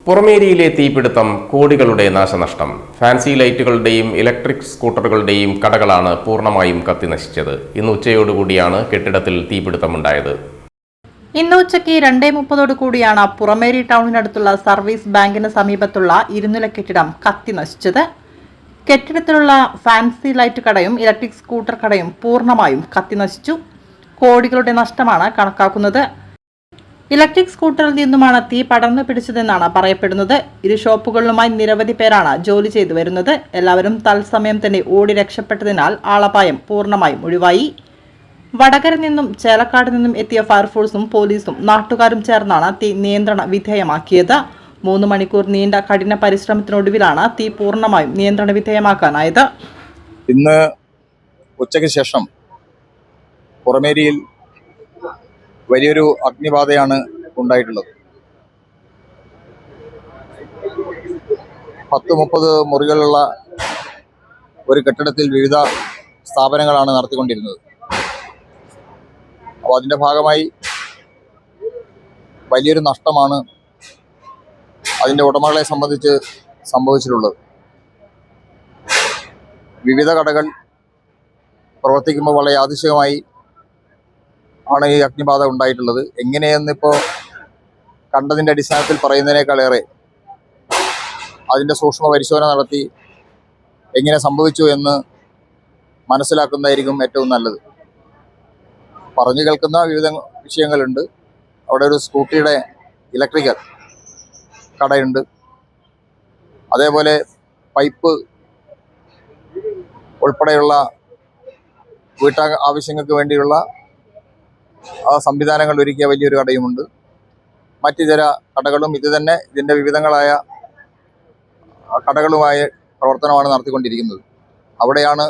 പുറമേരിയിലെ തീപിടുത്തം കോടികളുടെ നാശനഷ്ടം. ഫാൻസി ലൈറ്റുകളുടെയും ഇലക്ട്രിക് സ്കൂട്ടറുകളുടെയും കടകളാണ് പൂർണ്ണമായും കത്തിനശിച്ചത്. ഇന്ന് ഉച്ചയോടുകൂടിയാണ് കെട്ടിടത്തിൽ തീപിടുത്തമുണ്ടായത്. ഇന്ന് ഉച്ചയ്ക്ക് 2:30 പുറമേരി ടൗണിനടുത്തുള്ള സർവീസ് ബാങ്കിന് സമീപത്തുള്ള ഇരുനില കെട്ടിടം കത്തിനശിച്ചത്. കെട്ടിടത്തിലുള്ള ഫാൻസി ലൈറ്റ് കടയും ഇലക്ട്രിക് സ്കൂട്ടർ കടയും പൂർണ്ണമായും കത്തിനശിച്ചു. കോടികളുടെ നഷ്ടമാണ് കണക്കാക്കുന്നത്. ഇലക്ട്രിക് സ്കൂട്ടറിൽ നിന്നുമാണ് തീ പടർന്നു പിടിച്ചതെന്നാണ് പറയപ്പെടുന്നത്. ഇരു ഷോപ്പുകളിലുമായി നിരവധി പേരാണ് ജോലി ചെയ്തു വരുന്നത്. എല്ലാവരും തത്സമയം തന്നെ ഓടി രക്ഷപ്പെട്ടതിനാൽ ആളപായം പൂർണ്ണമായും ഒഴിവായി. വടകര നിന്നും ചേലക്കാട് നിന്നും എത്തിയ ഫയർഫോഴ്സും പോലീസും നാട്ടുകാരും ചേർന്നാണ് തീ നിയന്ത്രണ വിധേയമാക്കിയത്. 3 മണിക്കൂർ നീണ്ട കഠിന പരിശ്രമത്തിനൊടുവിലാണ് തീ പൂർണ്ണമായും നിയന്ത്രണ വിധേയമാക്കാനായത്. ഇന്ന് ഉച്ചയ്ക്ക് ശേഷം പുറമേരിയിൽ വലിയൊരു അഗ്നിബാധയാണ് ഉണ്ടായിട്ടുള്ളത്. 10-30 മുറികളുള്ള ഒരു കെട്ടിടത്തിൽ വിവിധ സ്ഥാപനങ്ങളാണ് നടത്തിക്കൊണ്ടിരുന്നത്. അപ്പോൾ അതിൻ്റെ ഭാഗമായി വലിയൊരു നഷ്ടമാണ് അതിൻ്റെ ഉടമകളെ സംബന്ധിച്ച് സംഭവിച്ചിട്ടുള്ളത്. വിവിധ കടകൾ പ്രവർത്തിക്കുമ്പോൾ വളരെ യാദൃശ്ചികമായി ആണ് ഈ അഗ്നിബാധ ഉണ്ടായിട്ടുള്ളത്. എങ്ങനെയെന്നിപ്പോൾ കണ്ടതിൻ്റെ അടിസ്ഥാനത്തിൽ പറയുന്നതിനേക്കാളേറെ അതിൻ്റെ സൂക്ഷ്മ പരിശോധന നടത്തി എങ്ങനെ സംഭവിച്ചു എന്ന് മനസ്സിലാക്കുന്നതായിരിക്കും ഏറ്റവും നല്ലത്. പറഞ്ഞു കേൾക്കുന്ന വിവിധ വിഷയങ്ങളുണ്ട്. അവിടെ ഒരു സ്കൂട്ടിയുടെ ഇലക്ട്രിക്കൽ കടയുണ്ട്. അതേപോലെ പൈപ്പ് ഉൾപ്പെടെയുള്ള ആവശ്യങ്ങൾക്ക് വേണ്ടിയുള്ള സംവിധാനങ്ങൾ ഒരുക്കിയ വലിയൊരു കടയുമുണ്ട്. മറ്റു ചില കടകളും ഇതിൻ്റെ വിവിധങ്ങളായ കടകളുമായ പ്രവർത്തനമാണ് നടത്തിക്കൊണ്ടിരിക്കുന്നത്. അവിടെയാണ്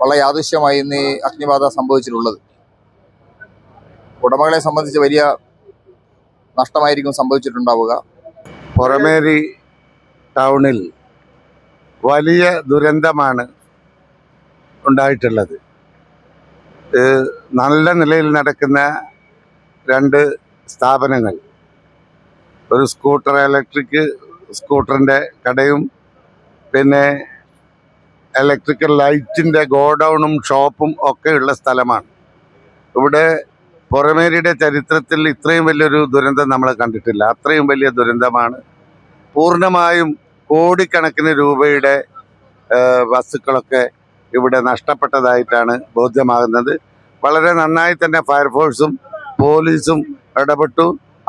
വളരെ യാദൃശ്യമായി ഇന്ന് ഈ അഗ്നിബാധ സംഭവിച്ചിട്ടുള്ളത്. ഉടമകളെ സംബന്ധിച്ച് വലിയ നഷ്ടമായിരിക്കും സംഭവിച്ചിട്ടുണ്ടാവുക. പുറമേരി ടൗണിൽ വലിയ ദുരന്തമാണ് ഉണ്ടായിട്ടുള്ളത്. നല്ല നിലയിൽ നടക്കുന്ന 2 സ്ഥാപനങ്ങൾ, ഒരു ഇലക്ട്രിക് സ്കൂട്ടറിൻ്റെ കടയും പിന്നെ ഇലക്ട്രിക്കൽ ലൈറ്റിൻ്റെ ഗോഡൗണും ഷോപ്പും ഒക്കെ ഉള്ള സ്ഥലമാണ്. ഇവിടെ പുറമേരിയുടെ ചരിത്രത്തിൽ ഇത്രയും വലിയൊരു ദുരന്തം നമ്മൾ കണ്ടിട്ടില്ല. അത്രയും വലിയ ദുരന്തമാണ്. പൂർണ്ണമായും കോടിക്കണക്കിന് രൂപയുടെ വസ്തുക്കളൊക്കെ ഇവിടെ നഷ്ടപ്പെട്ടതായിട്ടാണ് ബോധ്യമാകുന്നത്. വളരെ നന്നായി തന്നെ ഫയർഫോഴ്സും പോലീസും ഇടപെട്ടു.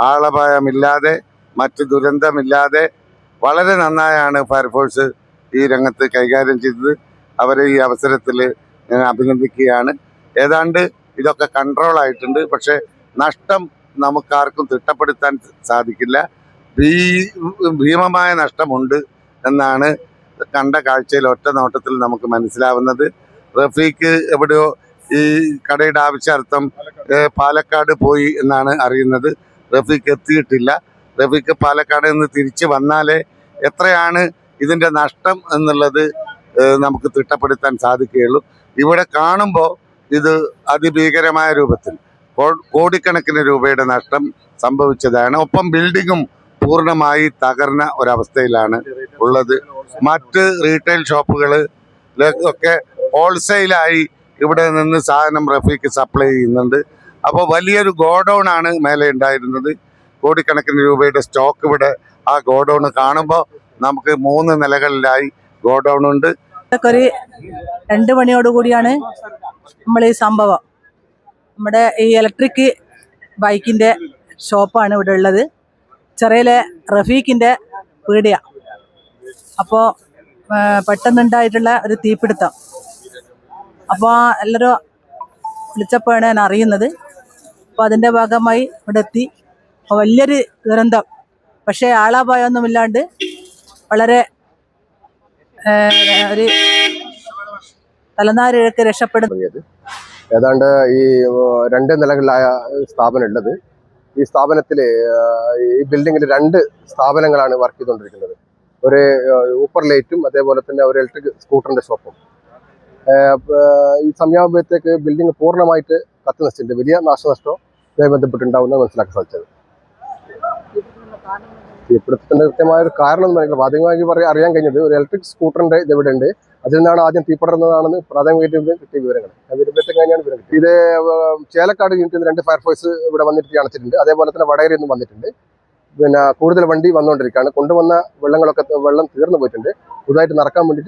ആളപായമില്ലാതെ മറ്റ് ദുരന്തമില്ലാതെ വളരെ നന്നായാണ് ഫയർഫോഴ്സ് ഈ രംഗത്ത് കൈകാര്യം ചെയ്തത്. അവരെ ഈ അവസരത്തിൽ ഞാൻ അഭിനന്ദിക്കുകയാണ്. ഏതാണ്ട് ഇതൊക്കെ കൺട്രോൾ ആയിട്ടുണ്ട്. പക്ഷേ നഷ്ടം നമുക്കാർക്കും തിട്ടപ്പെടുത്താൻ സാധിക്കില്ല. ഭീമമായ നഷ്ടമുണ്ട് എന്നാണ് കണ്ട കാഴ്ചയിൽ ഒറ്റ നോട്ടത്തിൽ നമുക്ക് മനസ്സിലാവുന്നത്. റഫീഖ് എവിടെയോ ഈ കടയുടെ ആവശ്യാർത്ഥം പാലക്കാട് പോയി എന്നാണ് അറിയുന്നത്. റഫീഖ് എത്തിയിട്ടില്ല. റഫീഖ് പാലക്കാട് നിന്ന് തിരിച്ച് വന്നാലേ എത്രയാണ് ഇതിൻ്റെ നഷ്ടം എന്നുള്ളത് നമുക്ക് തിട്ടപ്പെടുത്താൻ സാധിക്കുകയുള്ളൂ. ഇവിടെ കാണുമ്പോൾ ഇത് അതിഭീകരമായ രൂപത്തിൽ കോടിക്കണക്കിന് രൂപയുടെ നഷ്ടം സംഭവിച്ചതാണ്. ഒപ്പം ബിൽഡിങ്ങും പൂർണ്ണമായി തകർന്ന ഒരവസ്ഥയിലാണ് ഉള്ളത്. മറ്റ് റീറ്റെയിൽ ഷോപ്പുകളിലൊക്കെ ഹോൾസെയിലായി ഇവിടെ നിന്ന് സാധനം റഫീഖ് സപ്ലൈ ചെയ്യുന്നുണ്ട്. അപ്പോൾ വലിയൊരു ഗോഡൗൺ ആണ് മേലെ ഉണ്ടായിരുന്നത്. കോടിക്കണക്കിന് രൂപയുടെ സ്റ്റോക്ക് ഇവിടെ ആ ഗോഡൗൺ കാണുമ്പോൾ നമുക്ക് 3 നിലകളിലായി ഗോഡൗൺ ഉണ്ട്. ഒരു 2 മണിയോടുകൂടിയാണ് നമ്മൾ ഈ സംഭവം. നമ്മുടെ ഈ ഇലക്ട്രിക് ബൈക്കിൻ്റെ ഷോപ്പാണ് ഇവിടെ ഉള്ളത്. ചെറിയിലെ റഫീഖിൻ്റെ പീടിക. അപ്പോൾ പെട്ടെന്നുണ്ടായിട്ടുള്ള ഒരു തീപിടുത്തം. അപ്പോൾ എല്ലാവരും വിളിച്ചപ്പോഴാണ് ഞാൻ അറിയുന്നത്. അപ്പോൾ അതിൻ്റെ ഭാഗമായി ഇവിടെ എത്തി. വലിയൊരു ദുരന്തം. പക്ഷേ ആളപായമൊന്നുമില്ലാണ്ട് വളരെ ഒരു തലനാരിഴക്ക് രക്ഷപ്പെടുന്നത്. ഏതാണ്ട് ഈ 2 നിലകളിലായ സ്ഥാപനം ഉള്ളത്. ഈ സ്ഥാപനത്തിൽ ഈ ബിൽഡിങ്ങിൽ 2 സ്ഥാപനങ്ങളാണ് വർക്ക് ചെയ്തുകൊണ്ടിരിക്കുന്നത്. ഒരു ഊപ്പർ ലൈറ്റും അതേപോലെ തന്നെ ഒരു ഇലക്ട്രിക് സ്കൂട്ടറിൻ്റെ ഷോപ്പും. ഈ സമയാകുമ്പോഴത്തേക്ക് ബിൽഡിംഗ് പൂർണ്ണമായിട്ട് കത്തി നശിച്ചിട്ടുണ്ട്. വലിയ നാശനഷ്ടം ഇതുമായി ബന്ധപ്പെട്ടുണ്ടാവുമെന്ന് മനസ്സിലാക്കാൻ സാധിച്ചത്. തീപിടുത്തത്തിന്റെ കൃത്യമായ ഒരു കാരണം എന്ന് പറയുന്നത് പ്രാഥമികമായി അറിയാൻ കഴിഞ്ഞത് ഒരു ഇലക്ട്രിക് സ്കൂട്ടറിന്റെ ഇത് ഇവിടെ ഉണ്ട്. അതിൽ നിന്നാണ് ആദ്യം തീപടർന്നതാണെന്ന് പ്രാഥമികമായിട്ട് കിട്ടിയ വിവരങ്ങൾ. വരുമ്പോഴത്തേക്ക് കഴിഞ്ഞാണ് വിവരം കിട്ടിയത്. ഇത് ചേലക്കാട് യൂണിറ്റിൽ നിന്ന് 2 ഫയർഫോഴ്സ് ഇവിടെ വന്നിട്ട് അണച്ചിട്ടുണ്ട്. അതേപോലെ തന്നെ വടകരയിൽ നിന്നും വന്നിട്ടുണ്ട്. പിന്നെ കൂടുതൽ വണ്ടി വന്നുകൊണ്ടിരിക്കുകയാണ്. കൊണ്ടുവന്ന വെള്ളം തീർന്നു പോയിട്ടുണ്ട്. പുതുതായിട്ട് നടക്കാൻ വേണ്ടിയിട്ട്